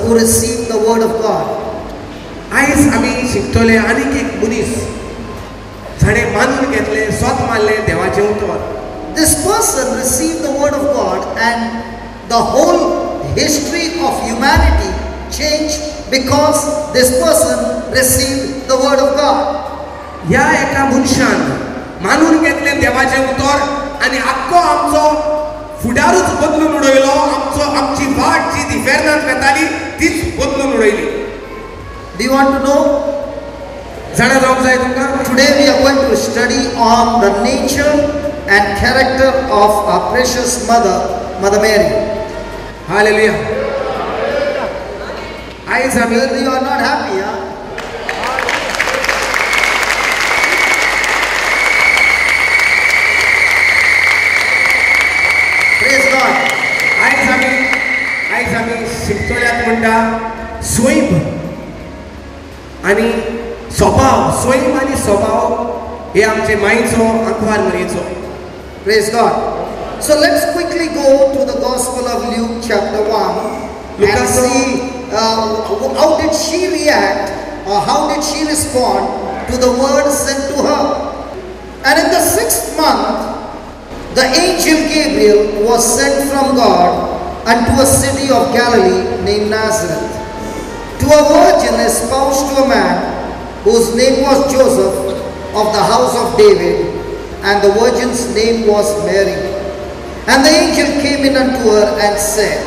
who received the word of God. आयज आमी शिकतले आनीक एक मनीस जाणे मानून घेतले स्वत मारले देवाचे उतर. This person received the word of God, and the whole history of humanity changed because this person received the word of God. ह्या एका मनशान मानून घेतले देवाचे उतर आनी आख्खो आमचो फुडारूच बदलून उडयलो. आमची वाट जी दिफेरनांत वेताली तीच बदलून उडयली. Do you want to know? जाणा जावंक जाय तुमकां? Today we are going to study on the nature and character of our precious mother, Mother Mary. Hallelujah. आयज आमी You are not happy, huh? Praise God. आयज आमी शिकतल्यात म्हणटा स्वयं आनी स्वभाव. स्वयं आनी स्वभाव हे आमचे मायेचो आंकवार मरेचो. Praise God. So let's quickly go to the Gospel of Luke chapter 1 and see how did she react, or how did she respond to the word sent to her. And in the 6th month, the angel Gabriel was sent from God unto a city of Galilee named Nazareth, to a virgin espoused to a man whose name was Joseph, of the house of David, and the virgin's name was Mary. And the angel came in unto her and said,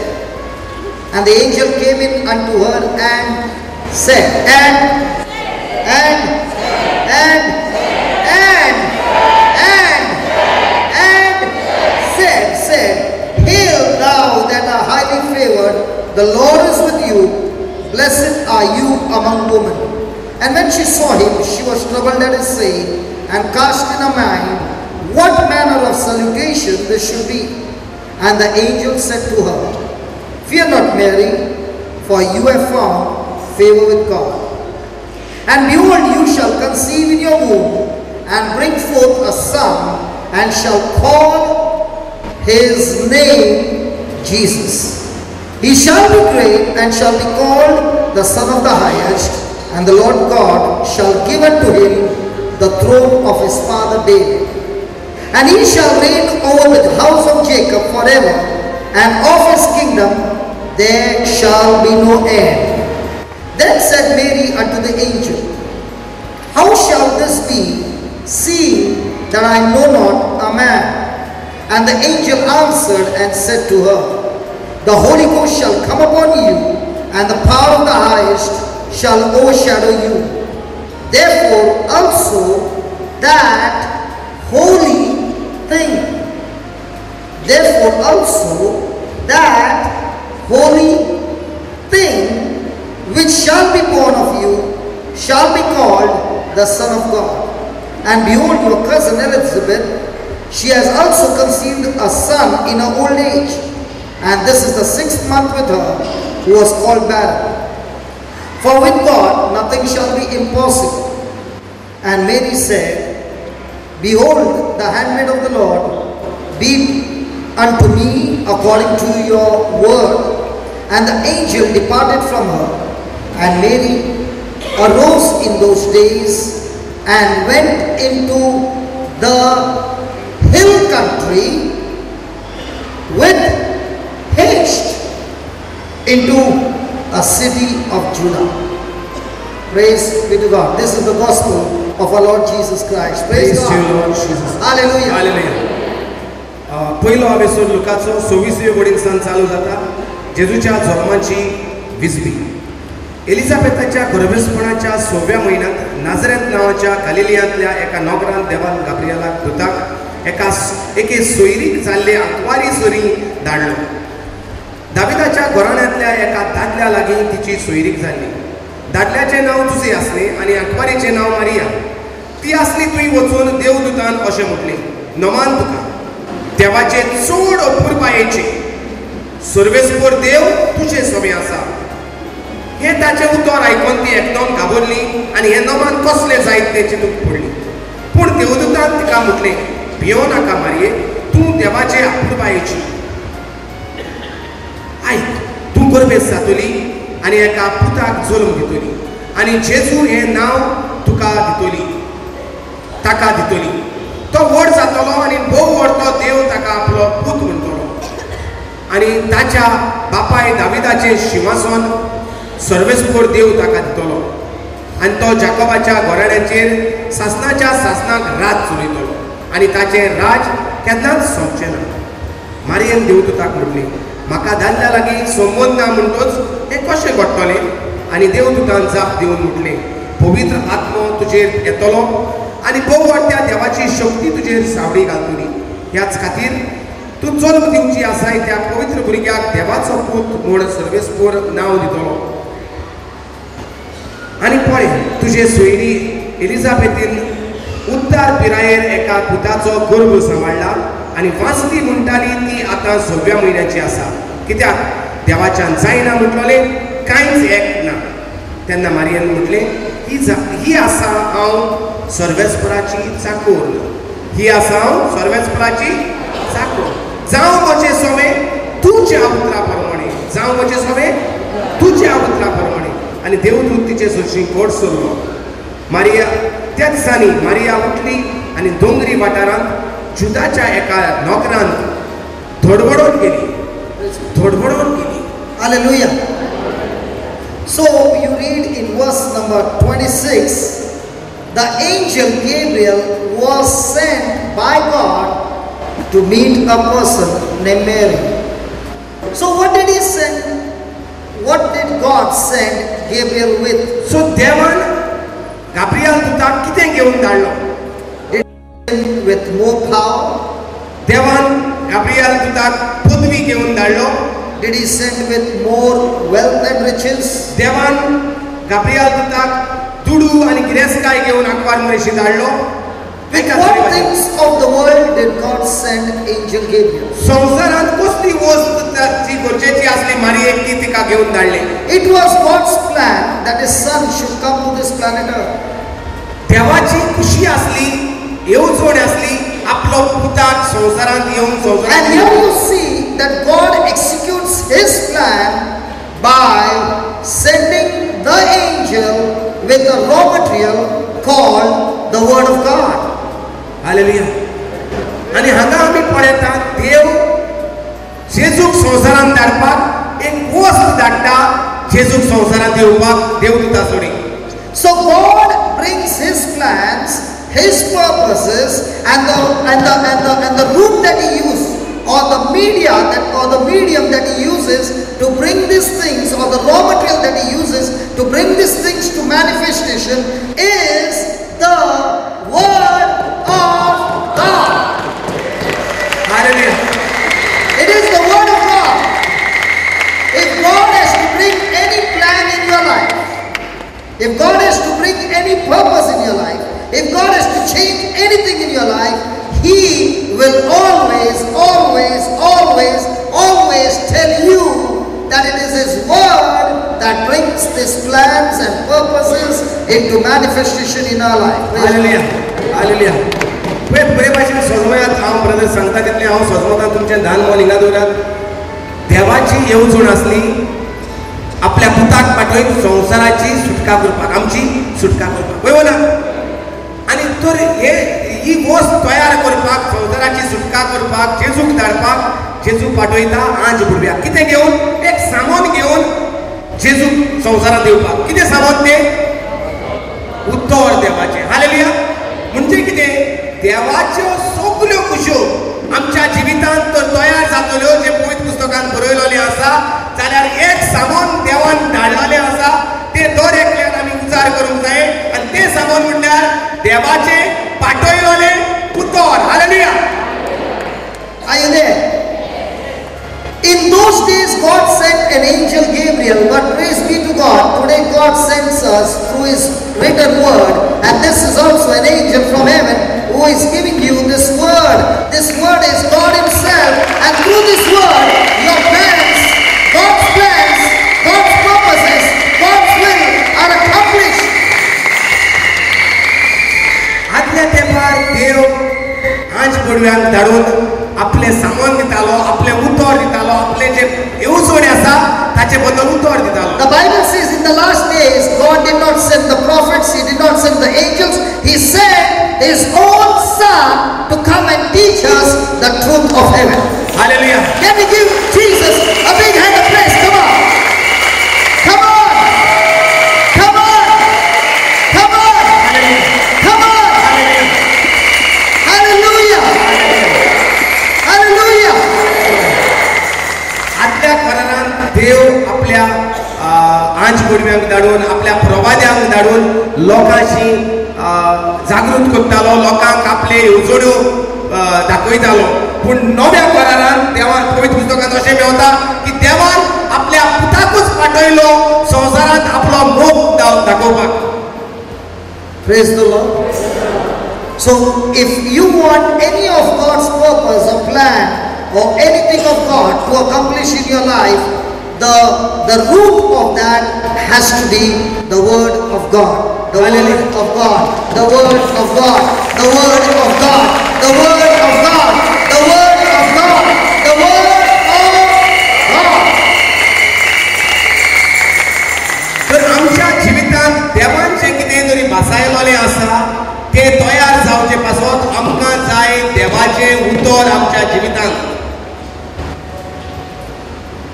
said, Hail thou that art highly favored, the Lord is with you, blessed are you among women. And when she saw him, she was troubled at his saying, and cast in her mind what manner of salutation this should be. And the angel said to her, Fear not, Mary, for you have found favor with God. And behold, you shall conceive in your womb, and bring forth a son, and shall call his name Jesus. He shall be great, and shall be called the Son of the Highest, and the Lord God shall give unto him the throne of his father David. And he shall reign over the house of Jacob forever, and of his kingdom there shall be no end. Then said Mary unto the angel, How shall this be, seeing that I know not a man? And the angel answered and said to her, The Holy Ghost shall come upon you, and the power of the Highest shall overshadow you. Therefore also that holy thing which shall be born of you shall be called the Son of God. And behold, your cousin Elizabeth, she has also conceived a son in her old age, and this is the 6th month with her, who was called barren. For with God nothing shall be impossible. And Mary said, Behold, the handmaid of the Lord, be unto me according to your word. And the angel departed from her. And Mary arose in those days and went into the hill country with haste into a city of Judah. Praise be to God. This is the gospel of our Lord Jesus Christ. Praise God. you, Lord Jesus. Hallelujah. Hallelujah. पहिलो episode लुकाचो 26वे वडींसान चालू जाता जेजूच्या जल्माची विजबी. एलिझाबेथाच्या गर्भस्थपणाच्या 6व्या म्हयन्यांत Nazareth नांवाच्या गलिलियांतल्या एका नोकरान देवान गाब्रिएलाक दुताक एके सोयरीक जाल्ले आंकवारी sorry धाडलो. दाविदाच्या घराण्यांतल्या एका दादल्या लागीं तिची सोयरीक जाल्ली. दादल्याचें नांव तुझे आसलें आनी आंकवारीचें नांव मारिया. ती आसली तुवें वचून देवदूतान अशें म्हटलें, नमान तुका देवाचे चड अपुरबायेचे सर्वेस्पर देव तुजे सोबे आसा. हे ताचें उतर आयकून ती एकदम घाबरली आनी हे नमान कसलें जायत तें चिंतूंक पडली. पूण देवदूतान तिका म्हटलें, भियो नाका मारये, तूं देवाचे अपुरबायेची. आयक, तूं गर्भेस्त जातली आनी एका पुताक जल्म दितली आनी जेजू हे नांव तुका दितली ताका दितली. तो व्हड जातलो आनी भोव व्हड देव ताका आपलो पूत म्हणटलो आनी ताच्या बापाय दाविदाचें सिंहासन सर्वेस्पोर देव ताका दितलो आनी तो जाकोबाच्या घोराण्याचेर सासनाच्या सासनाक राज चलयतलो आनी ताचें राज केन्नाच सोंपचें ना. मारयेन देवदूताक म्हणली म्हाका दादल्या लागीं संबंद ना म्हणटच हें कशें घडटलें आनी देवदूतान जाप दिवन म्हटलें पवित्र आत्मो तुजेर येतलो आनी भोव व्हडल्या देवाची शक्ती तुजेर सावळी घालतली. ह्याच खातीर तूं जल्म दिवची आसाय त्या पवित्र भुरग्याक देवाचो पूत म्हूण सर्वेस्पोर नांव दितलो. आनी पळय तुजे सोयरी एलिझाबेथीन उत्तार पिरायेर एका पुताचो गर्भ सांबाळ्ळा आनी वाचली म्हणटाली ती आतां 6व्या म्हयन्याची आसा कित्याक देवाच्यान जायना म्हटलें कांयच एक ना. तेन्ना मारयेन म्हटलें ही आसा हांव सर्वेस्पराची चाकोर ही आसा हांव सर्वेस्पराची चाकोर जावं म्हजें सवें तुज्या उतरा प्रमाणे जावं म्हजें सवें तुज्या उतरा प्रमाणे. आनी देवदूत तिचे सरशी घोड सरलो. मारिया त्याच दिसांनी मारिया उठली आनी दोंगरी वाठारांत जुदाच्या एका नोकरांत धडवडोन गेली. Hallelujah. So you read in verse number 26, the angel Gabriel was sent by God to meet a person named Mary. So what did he send? What did God send Gabriel with? So देवान Gabriel दूताक कितें घेवन धाडलो? With more power? देवान Gabriel दूताक पदवी घेवन धाडलो? Did he send with more wealth and riches? देवान Gabriel दूताक दुडू आनी गिरेस्काय घेवन आंकवार मनीस धाडलो? With what things of the world did God send angel Gabriel? संवसारांत कसली वस्त जी गरजेची आसली मारयेक ती तिका घेवन धाडली. It was God's plan that his son should come to this planet Earth. देवाची खुशी आसली, येवजण आसली आपलो पुताक संवसारांत येवन संवसारांत. And here you see that God executes his plan by sending the angel with the raw material called the word of God. Hallelujah. आनी हांगा आमी पळयता देव जेजूक संवसारांत धाडपाक एक वस्त धाडटा जेजूक संवसारांत येवपाक देवदूता सोडी. So God brings his plans, his purposes, and the route that he uses, or the medium that he uses to bring these things, or the raw material that he uses to bring these things to manifestation is the word of God. Hallelujah. It is the word of God. If God has to bring any plan in your life, if God has to bring any purpose in your life, if God has to change anything in your life, he will always tell you that it is his word that brings these plans and purposes into manifestation in our life. Hallelujah. Hallelujah. बरे भाशेन सजमयात हांव brother सांगता तितलें हांव सजमतां तुमचें ल्हान मोल हिंगा दवरात. देवाची येवजण आसली आपल्या पुताक पाठयत संवसाराची सुटका करपाक, आमची सुटका करपाक, पळय ना. आनी तर ही वस्त तयार करपाक, संवसाराची सुटका करपाक, जेजूक धाडपाक जेजू पाठयता आंज भुरग्याक कितें घेवन? एक सामान घेवन जेजूक संवसारांत येवपाक. कितें सामान तें? उत्तर देवाचें. हालेलुया. म्हणजे कितें? देवाच्यो सगल्यो कुश्यो आमच्या जिवितांत तर तयार जातल्यो जे पवित्र पुस्तकांत बरयलेलें आसा जाल्यार एक सामान देवान धाडलेलें आसा ते दर एकल्यान आमी उजार करूंक जाय आनी तें सामान म्हणल्यार देवाचें पाठयलेलें उतर. Hallelujah. Are you there? In those days God sent an angel Gabriel, but praise be to God, today God sends us through his written word, and this is also an angel from heaven who is giving you this word. This word is God himself, and through this word your plans, God's purposes, God's will are accomplished. आदल्या तेंपार देव आंज पडव्यांक धाडून आपले सामान दितालो, आपले उतर दितालो, आपले जे येवजण आसा ताचे बद्दल उतर दितालो. The Bible did not send the angels. He sent his own Son to come and teach us the truth of heaven. Hallelujah. Can we give Jesus a big hand of praise? Come on. Come on. Come on. Come on. Come on. Hallelujah. Hallelujah. आदल्या काळात देव आपल्या आंच कुडव्यांक धाडून आपल्या प्रवाद्यांक धाडून लोकांशी जागृत करतालो, लोकांक आपले येवजण्यो दाखयतालो. पूण नव्या करारांत देवान पवित्र पुस्तकांत अशें मेळटा की देवान आपल्या पुताकूच पाठयलो संवसारांत आपलो मोग दाखोवपाक. Praise the Lord. So if you want any of God's purpose or plan or anything of God to accomplish in your life, the root of that has to be the Word of God. The Word of God. The Word of God. The Word of God. The Word of God. The Word of God. The Word of God. तर आमच्या जिवितांत देवान जें कितें तरी बसायलोलें आसा तें तयार जावचे पासत आमकां जाय देवाचें उतर आमच्या जिवितांत.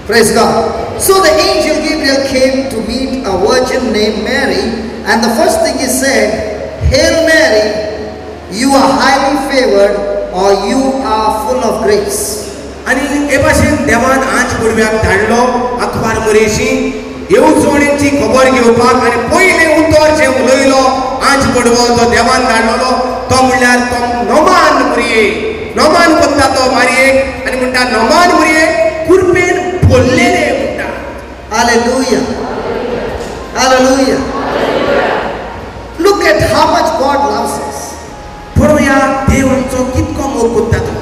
Praise God. So the angel Gabriel came to meet a virgin named Mary, and the first thing he said, "Hail Mary, you are highly favored, or you are full of grace." आनी हे भाशेन देवान आंच कुडव्याक धाडलो अखबार मोरेशी येवजणेची खबर घेवपाक. आनी पयलें उतर जें उलयलो आंच कुडवो जो देवान धाडलो तो म्हणल्यार तो नोमान मुरये. नोमान कोत्ता तो मारयेक आनी म्हणटा नोमान मुरये कुरपेन भरलेले म्हणटा. Hallelujah. Hallelujah. Look at how much God loves us. पळोवया देव आमचो कितको मोग कोत्ता तो.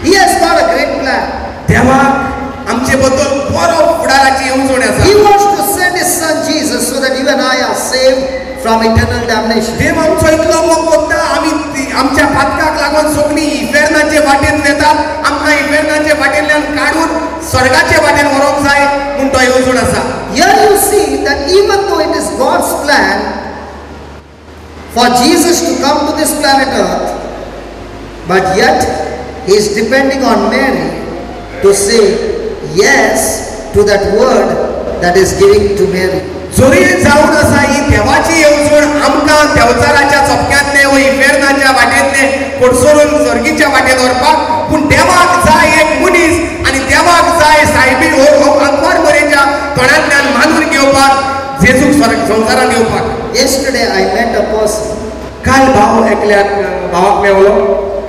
He has got a great plan. देवाक आमचे बद्दल बरो फुडाराची येवजण आसा. He wants to send his son Jesus so that you and I are saved from eternal damnation. देव आमचो इतलो मोग कोत्ता आमी आमच्या पातकाक लागून सगळीं इफेर्नाचे वाटेन वेतात. आमकां इफेर्नाचे वाटेंतल्यान काडून स्वर्गाचे वाटेन व्हरोंक जाय म्हूण तो येवजण आसा. Here you see that even though it is God's plan for Jesus to come to this planet Earth, but yet he is depending on Mary to say yes to that word that is giving to Mary. जोरी जावन आसा ही देवाची येवजण आमकां देवचाराच्या चपक्यांतले व इफेर्नाच्या वाटेंतले कोडसोरून सर्गीच्या वाटेन व्हरपाक. पूण देवाक जाय एक मनीस आनी देवाक जाय सायबी हो अखबार मोरेच्या तोंडांतल्यान मानून घेवपाक जेजूक संवसारांत येवपाक. Yesterday I met a person काल भावाक मेवलो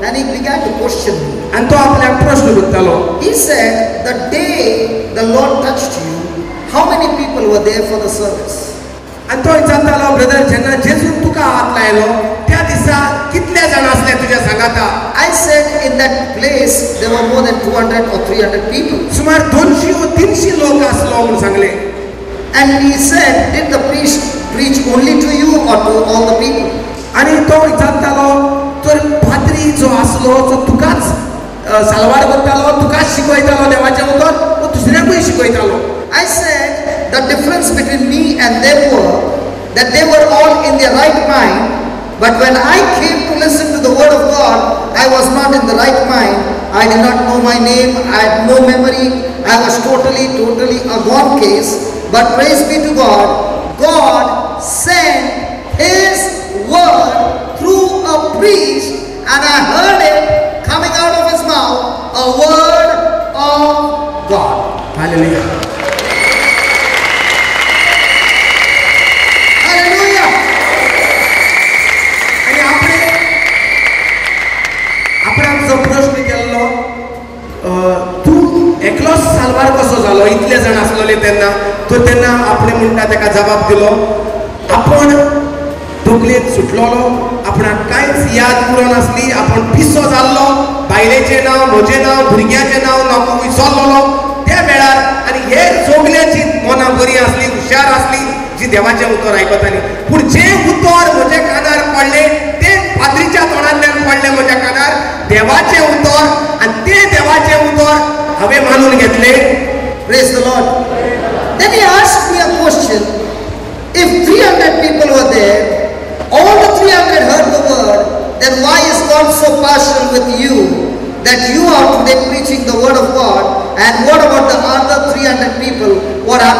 and he began to question me. आनी तो आपल्याक प्रश्न विचारतालो. He said, the day the Lord touched you, how many people were there for the service? आनी तो विचारतालो ब्रदर जेन्ना जेजून तुका हात लायलो त्या दिसा कितले जाण आसले तुज्या सांगाता. I said, in that place there were more than 200 or 300 people. सुमार 200 व 300 लोक आसलो म्हूण सांगले. And he said, did the priest preach only to you or to all the people? आनी तो विचारतालो तर पाद्री जो आसलो जो तुकाच सालवार करतालो तुकाच शिकयतालो देवाचें उतर वो दुसऱ्याकूय शिकयतालो. I said, the difference between me and them were that they were all in their right mind, but when I came to listen to the word of God, I was not in the right mind. I did not know my name, I had no memory, I was totally a gone case. But praise be to God, God sent his word through a priest, and I heard it coming out of his mouth, a word of God. Hallelujah. Hallelujah. आणि आपण जो प्रश्न केल्लो तू एकलोच सालवार कसो जालो इतले जाण आसलेले तेन्ना तो तेन्ना आपण म्हणटा ताका जबाब दिलो आपण तकलेत सुटलोलो आपणाक कांयच याद उरो नासली आपण पिसो जाल्लो बायलेचें नांव म्हजें नांव भुरग्याचें नांव म्हाका विसरलोलो त्या वेळार आनी हे सगळ्याची मनां बरी आसली हुशार आसली जी देवाचें उतर आयकताली पूण जें उतर म्हज्या कानार पडलें तें पाद्रीच्या तोंडांतल्यान पडलें म्हज्या कानार देवाचें उतर आनी तें देवाचें उतर हांवें मानून घेतलें. Praise the Lord. Then he asked me a question. If 300 people were there, all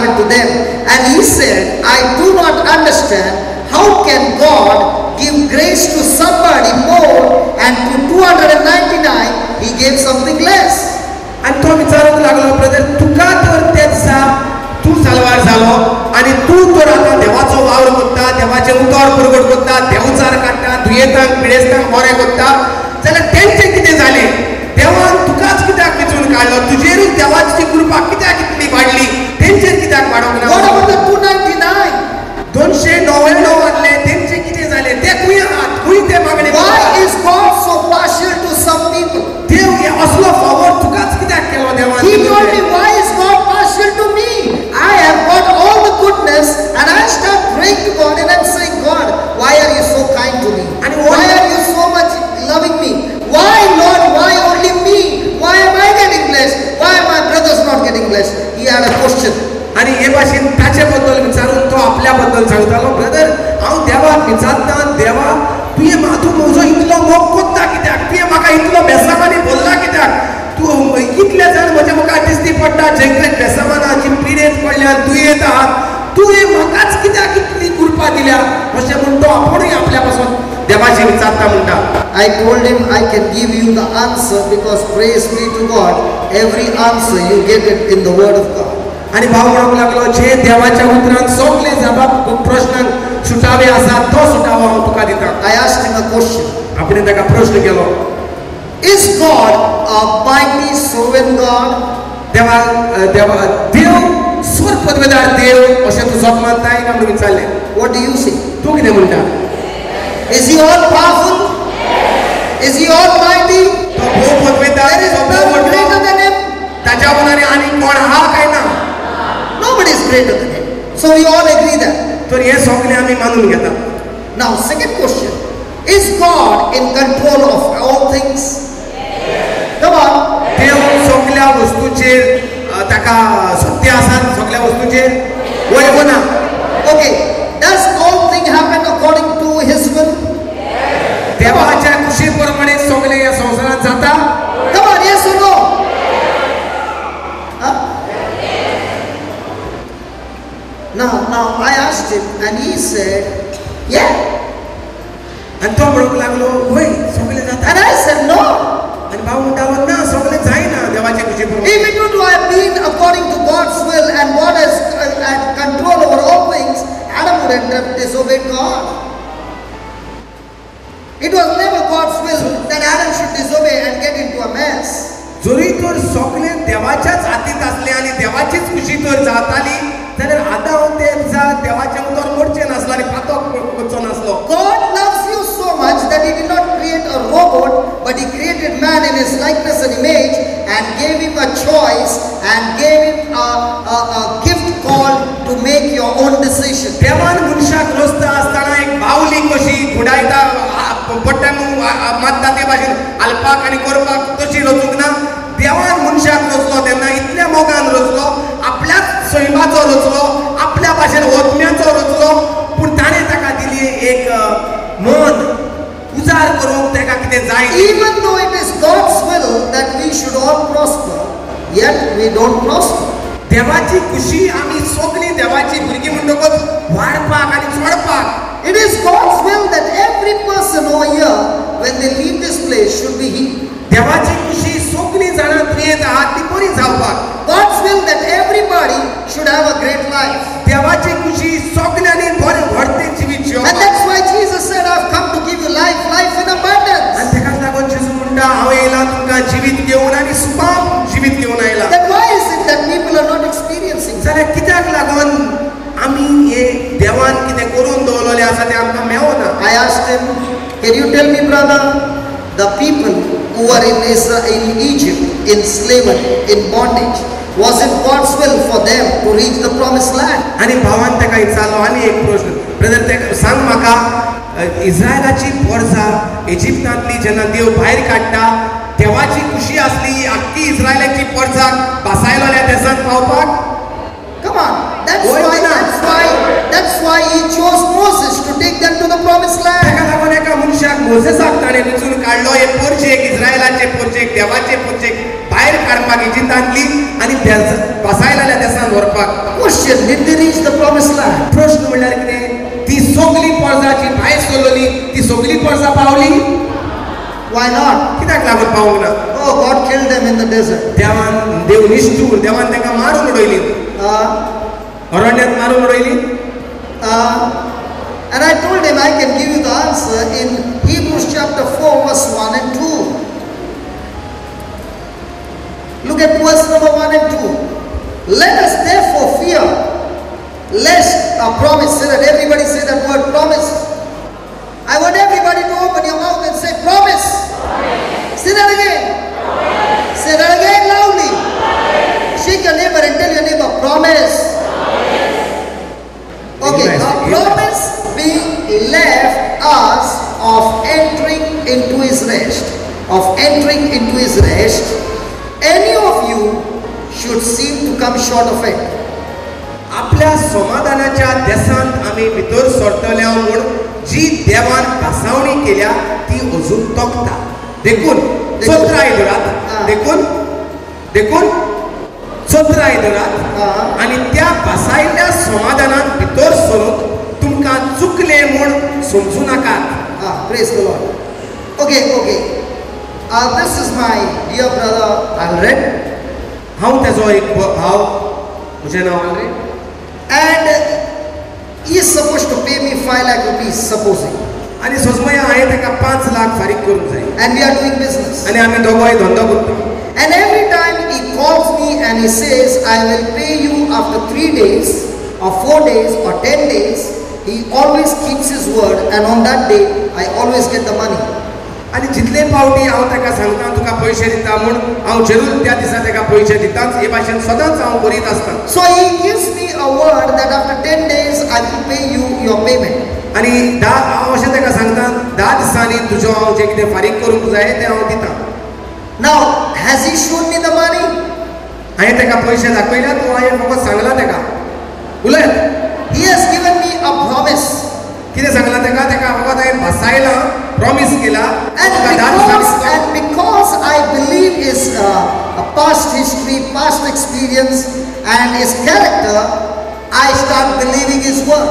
happened to them. And he said, I do not understand how can God give grace to somebody more and to 299 he gave something less. आणि तो विचारूंक लागलो, brother तुका तर तेच सा तू सालवार जालो आणि तू तर आता देवाचो वावर करता, देवाचे उतर प्रगट करता, देवचार काडटा, दुयेंतांक पिडेस्तांक बरें करता, जाल्यार तेंचे कितें जालें? देवान तुकाच कित्याक वेचून काडलो? तुजेरूच देवाची कृपा कित्याक इतली वाडली? तेंचेर कित्याक वाडोंक ना? What about the 299? 299 वाडले, तेंचे कितें जालें? ते खंय आहात? खंय ते मागणे? Why is God so partial to some people? देव हे असलो फावोर तुकाच कित्याक केलो देवान? He told me, why is God partial to me? I have got all the goodness and I start praying to God and I'm saying, God, why are you so kind to me? And Why are you so much loving me? Why, Lord, why only me? Why am I getting blessed? Why are my brothers not getting blessed? He had a question. आणि हे भाशेन ताचे बद्दल विचारून तो आपल्या बद्दल सांगतालो, brother हांव देवाक विचारता, देवा तुवें तूं म्हजो इतलो मोग कोत्ता कित्याक? तुवें म्हाका इतलो बेसामानी बोल्ला कित्याक? तूं इतले जाण म्हजे म्हाका दिश्टी पडटा जेंकडे बेसामानाची पिडेत पडल्यात, दुयेंत आहात, तुवें म्हाकाच कित्याक इतली कृपा दिल्या? अशें म्हूण तो आपुणूय आपल्या पासून देवाची विचारता म्हणटा. I told him I can give you the answer because praise be to God, every answer you get it in the word of God. आणि भाव म्हणूंक लागलो, जे देवाच्या उतरान सगळे जबाब प्रश्नांक सुटावे आसात तो सुटावो हांव तुका दिता. I asked him a question. आपणे ताका प्रश्न केलो, Is God a mighty sovereign God? देव स्वर पदवेदार देव अशें तूं सोप मानताय काय म्हणून विचारलें. What do you say? तूं कितें म्हणटा? Is he all powerful? Is he almighty? तो भोव पदवेदार, There is तो none भोव greater व्हडलो, than him. ताच्या उनारी आनी कोण आहा काय ना? Nobody is greater than him. So we all agree that. तर हे सगळें आमी मानून घेता. Now, second question. Is God in control of all things? Come on. देव सगळ्या वस्तूचेर ताका सत्य आसात, सगळ्या वस्तूचेर वय हो ना? Okay. Does all things happen according to his will? देवाच्या खुशी प्रमाणे सगळे या संसारात जाता. Come on, yes or no? Huh? Now I asked him and he said, yeah. आणि तो म्हणूंक लागलो, वय सगळे जाता. And I said, no. आणि भाव म्हणटालो, ना सगळे जायना देवाच्या खुशी प्रमाणे. If it would have been according to God's will and God has had control over all things, Adam wouldn't have disobeyed God. It was never God's will that Adam should disobey and get into a mess. जरी तर सगळे देवाच्याच हातीत असले आणि देवाचीच खुशी तर जाताली, जाल्यार आदाम ते देवाच्या उतर मोडचे नासलो आणि पातोक करचो नासलो. God loves you so much that he did not create a robot, but he created man in his likeness and image and gave him a choice and gave him a gift called to make your own decision. देवान मनशाक रस्त असताना एक बावली कशी घुडायता पट्ट्यान मारता ते भाशेन हालपाक आनी करपाक तशी रचूंक ना. देवान मनशाक रचलो तेन्ना इतल्या मोगान रचलो, आपल्याच सैमाचो रचलो, आपल्या भाशेन ओतम्याचो रचलो, पूण ताणें ताका दिली एक मन उजार करूंक ताका कितें जाय. Even though it is God's will that we should all prosper, yet we don't prosper. देवाची खुशी आमी सगळीं देवाची भुरगीं म्हणटकच वाडपाक आनी चोडपाक. It is God's will that every person over here, when they leave this place, should be healed. देवाची खुशी सगळीं जाणां दुयेंत आहात ती बरी जावपाक. God's will that everybody should have a great life. देवाची खुशी सगळ्यांनी बरें व्हडतें जिवीत And जियोवपाक. that's why Jesus said, I've come to give you life, life in abundance. आनी तेकाच लागून जेजू म्हणटा, हांव येयला तुमकां जिवीत घेवन आनी सुपाक जिवीत घेवन आयला. Then why is it that people are not experiencing that? जाल्यार कित्याक लागून आमी हे देवान कितें करून दवरलेलें आसा तें आमकां मेळना? I asked him, can you tell me, brother, the people who were in Egypt, in slavery, in bondage, was it God's will for them to reach the promised land? आनी भावान तेका विचारलो आनी एक प्रश्न, ब्रदर तेका सांग म्हाका, इस्रायलाची परजा इजिप्तांतली जेन्ना देव भायर काडटा, देवाची खुशी आसली आख्खी इस्रायलाची परजा बासायलोल्या देशांत पावपाक? Come on, that's why he chose Moses to take them to the promised land. ताका लागून एका मनशाक मोसेसाक ताणें वेचून काडलो हे पोरचेक इस्रायलाचे पोरचेक देवाचे पोरचेक भायर काडपाक ही जिद्द आणली आनी पासायलाल्या देशांत व्हरपाक. Question, did they reach the promised land? प्रश्न म्हणल्यार कितें ती सगळी पोरजाची भायर सरलोली ती सगळी पोरजां पावली? Why not? कित्याक लागून पावूंक ना? Oh, God killed them in the desert. देव निष्ठूर देवान तांकां मारून उडयली, अरण्यांत मारून उडयली. And I told him I can give you the answer in Hebrews chapter 4 verse 1 and 2. Look at verse number 1 and 2. Let us therefore fear lest a promise. Say that, everybody say that word, promise. I want everybody to open your mouth and say promise. Say that again. Say that again loudly. Shake your neighbor and tell your neighbor, promise. Okay, a promise being left us of entering into his rest. Of entering into his rest. Any of you should seem to come short of it. आपल्या समाधानाच्या देशांत आमी भितर सरतले म्हूण जी देवान पासावणी केल्या ती अजून तोखता. देखून 17 आयदोळात देखून 17 आयदोळात आनी त्या पासायल्ल्या समाधानांत भितर सरूंक तुमकां चुकले म्हूण समजू नाकात. Praise the Lord. Okay. This is my dear brother Alred. हांव तेजो एक भाव, म्हजें नांव आल्रेड. And he is supposed to pay me 5 lakh rupees, supposing. आनी सजमया हांवें ताका 5 लाख फारीक करूंक जाय. And we are doing business. आनी आमी दोगोय धंदो करता. And every time he calls me and he says, I will pay you after 3 days, or 4 days, or 10 days, he always keeps his word, and on that day, I always get the money. आनी जितले फावटी हांव ताका सांगता तुका पयशे दिता म्हूण हांव जरूर त्या दिसा ताका पयशे दिताच. हे भाशेन सदांच हांव करीत आसता. So he gives me a word that after 10 days I will pay you your payment. आनी हांव अशें ताका सांगता 10 दिसांनी तुजो हांव जें कितें फारीक करूंक जाय तें हांव दितां. Now, has he shown me the money? हांवें ताका पयशे दाखयल्या, तूं हांवें फकत सांगलां ताका उलय. He has given me a promise. कितें सांगलां ताका फकत हांवें बसायलां, प्रॉमिस केला. And because I believe his past history, past experience and his character, I start believing his word.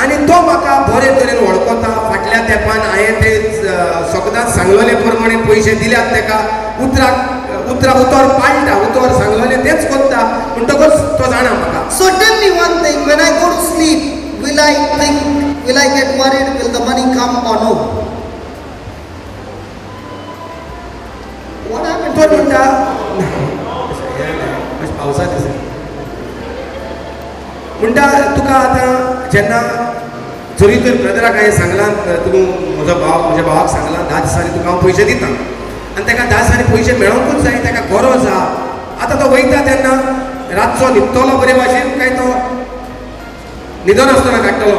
आनी तो म्हाका बरे तरेन वळखता. फाटल्या तेंपान हांवें ते सगळ्यांत सांगलोले प्रमाणे पयशे दिल्यात ताका. उतर पाळटा, उतर सांगलोले तेच करता म्हणटकच तो जाणा म्हाका. So tell me one thing, when I go to sleep, will I get worried, will the money come or no? What happened? तो म्हणटा पावसा दिसा म्हणटा तुका आतां जेन्ना जरी तर ब्रदराक हांवें सांगलां तूं म्हज्या भावाक सांगलां 10 दिसांनी तुका हांव पयशे दितां आनी ताका 10 दिसांनी पयशे मेळोंकूच जाय, ताका गरज आहा. आतां तो वयता तेन्ना रातचो न्हिदतलो बरे भाशेन काय तो न्हिदो नासतना काडटलो?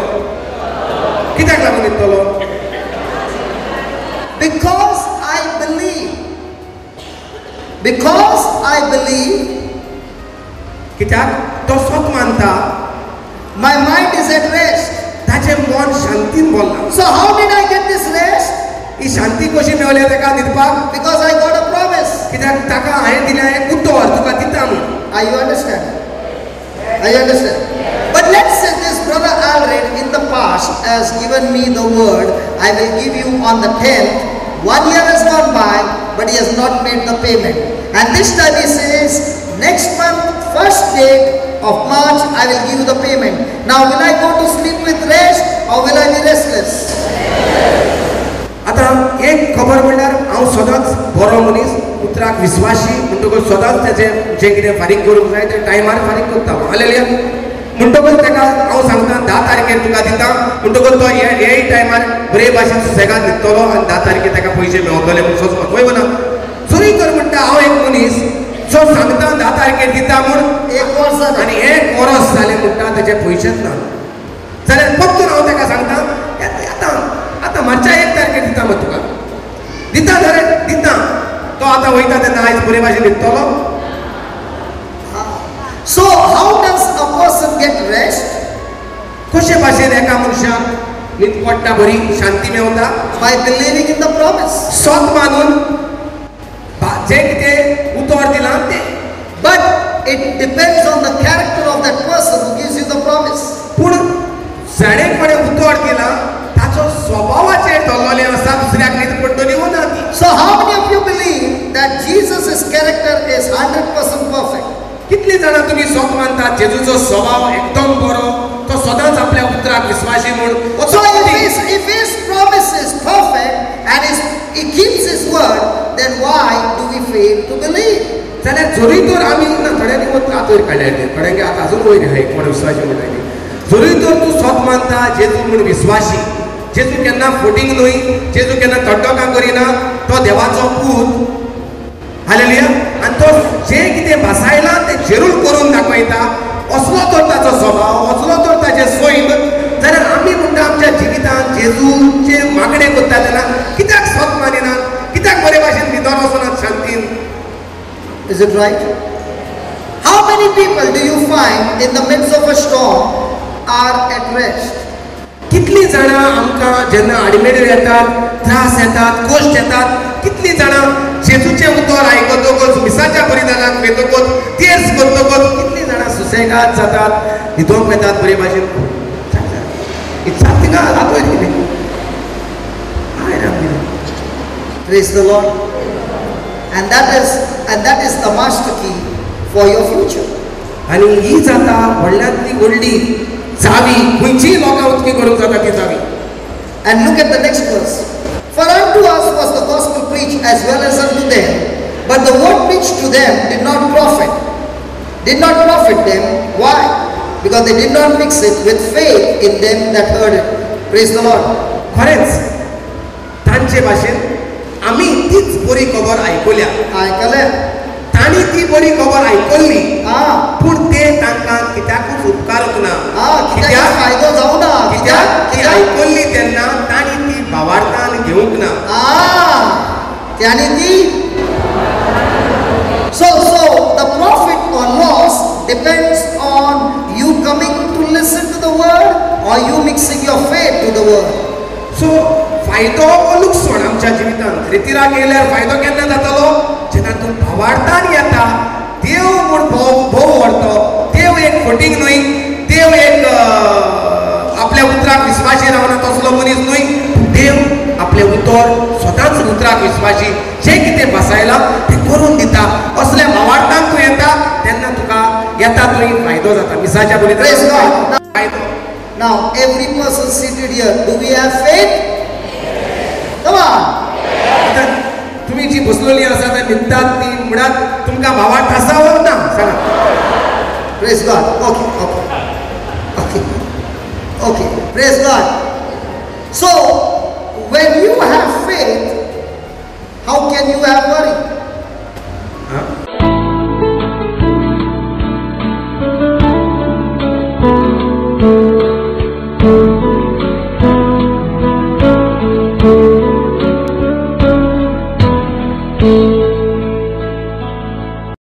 कित्याक लागून न्हिदतलो? Because I believe, कित्याक तो स्वत मानता, my mind is at rest. ताचें मन शांतीन भरलां. So how did I get this rest? ही शांती कशी मेवली ताका न्हिदपाक? Because I got a promise. कित्याक ताका हांवें दिलें एक उतर तुका दिता म्हूण. Are you understand? But let's say this brother Alred in the past has given me the word, I will give you on the 10th. 1 year has gone by, but he has not made the payment. And this time he says, next month, first date of March, I will give you the payment. Now, will I go to sleep with rest or will I be restless? आता एक खबर म्हणल्यार हांव सदांच बरो मनीस, उतराक विश्वासी म्हणटकच सदांच तेजें जें कितें फारीक करूंक जाय तें टायमार फारीक करता. हालेलुया. म्हणटकच ताका हांव सांगता 10 तारखेर तुका दिता म्हणटकच तो हेय टायमार बरे भाशेन सुसेगाद न्हिदतलो आनी 10 तारखेर ताका पयशे मेळटले म्हूण सोचपाक वय ना. जरी तर म्हणटा हांव एक मनीस जो सांगता 10 तारखेर दिता म्हूण 1 वर्स आनी 1 वर्स जालें म्हणटा तेजे पयशेच ना जाल्यार फक्त हांव ताका सांगता आतां मार्चा 1 तारखेर दिता मग तुका दिता जाल्यार दिता. तो आतां वयता तेन्ना आयज बरे भाशेन न्हिदतलो. So how does a person get rest? कशे भाशेन एका मनशाक न्हीद पडटा बरी शांती Mewat by believing in the promise. स्वत मानून जे कितें उतर दिलां तें. But it depends on the character of that person who gives you the promise. पूण जाणें कोणें उतर दिलां ताचो स्वभावाचेर धरलेलें आसा दुसऱ्याक न्हीद पडटली वो ना ती. So how many of you believe that Jesus' character is 100% perfect? कितलीं जाणां तुमी स्वत मानतात जेजूचो स्वभाव एकदम बरो तो सदांच आपल्या उतराक विश्वासी म्हूण. So if his promise is perfect and he keeps his word, then why do we fail to believe? जाल्यार जरी तर आमी ना थोड्यांनी वत आतर काडले थोड्यांगे आतां अजून वयर आहाय कोण विश्वासी म्हणटाले जरी तर तूं स्वत मानता जेजू म्हूण विश्वासी जेजू केन्ना फोटींग न्हय जेजू केन्ना तड्डोकां करिना तो देवाचो पूत हालेलुया आनी तो जें कितें भासायलां तें जरूर करून दाखयता असलो तर ताचो स्वभाव असलो तर ताचें सैम जाल्यार आमी म्हणटा आमच्या जिवितांत जेजूचे मागणे करता तेन्ना कित्याक स्वत मानिनात कित्याक बरे भाशेन भितर वचनात शांतीन. Is it right? How many people do you find in the midst of a storm are at rest? कितलीं जाणां आमकां जेन्ना आडमेळ्यो येतात त्रास येतात कश्ट येतात कितलीं जाणां जेजूचें उतर आयकतकच मिसाच्या बलिदानाक वेतकच तेर्स करतकच कितलीं जाणां सुसेगाद जातात न्हिदोंक येतात बरे भाशेन. इच्छा तिंगा जातोय कितें हाय Ram. Praise the Lord. And that is the master key for your future. आनी ही जाता व्हडल्यांतली व्हडली चावी खंयचीय लोकां उक्ती करूंक जाता ती चावी. And look at the next verse. For unto us was the gospel preached as well as unto them, but the word preached to them did not profit them. Why? Because they did not mix it with faith in them that heard it. Praise the Lord. खरेंच तांचे भाशेन आमी तीच बरी खबर आयकल्या ऐकल्या तांणी ती बरी खबर आयकल्ली पूण ते तांकां कित्याकूच उपकारक ना. कित्याक फायदो जावना कित्याक ती आयकल्ली तेन्ना तांणी ती भावार्थान घेवंक ना. त्यांनी ती so the profit or loss depends on you coming to listen to the word or you mixing your faith to the word. सो फायदो व लुकसाण आमच्या जिवितांत रितीराक येयल्यार फायदो केन्ना जातलो जेन्ना तूं भावार्थान येता देव म्हूण भोव व्हरतो देव एक फटींग न्हय देव एक आपल्या उतराक विश्वासी रावना तसलो मनीस न्हय देव आपले उतर स्वताच उतराक विश्वासी जें कितें भासायलां तें करून दिता असल्या भावार्थान तूं येता तेन्ना तुका येता थंय फायदो जाता मिसाच्या बलिदानाक फायदो. Now every person seated here, do we have faith? Come on. तुम्ही जी बसलेली आसा त्या न्हिदतात ती मुळात तुमकां भावार्थ आसा वा ना सांगा. Praise God. Okay. Praise God. So when you have faith, how can you have worry?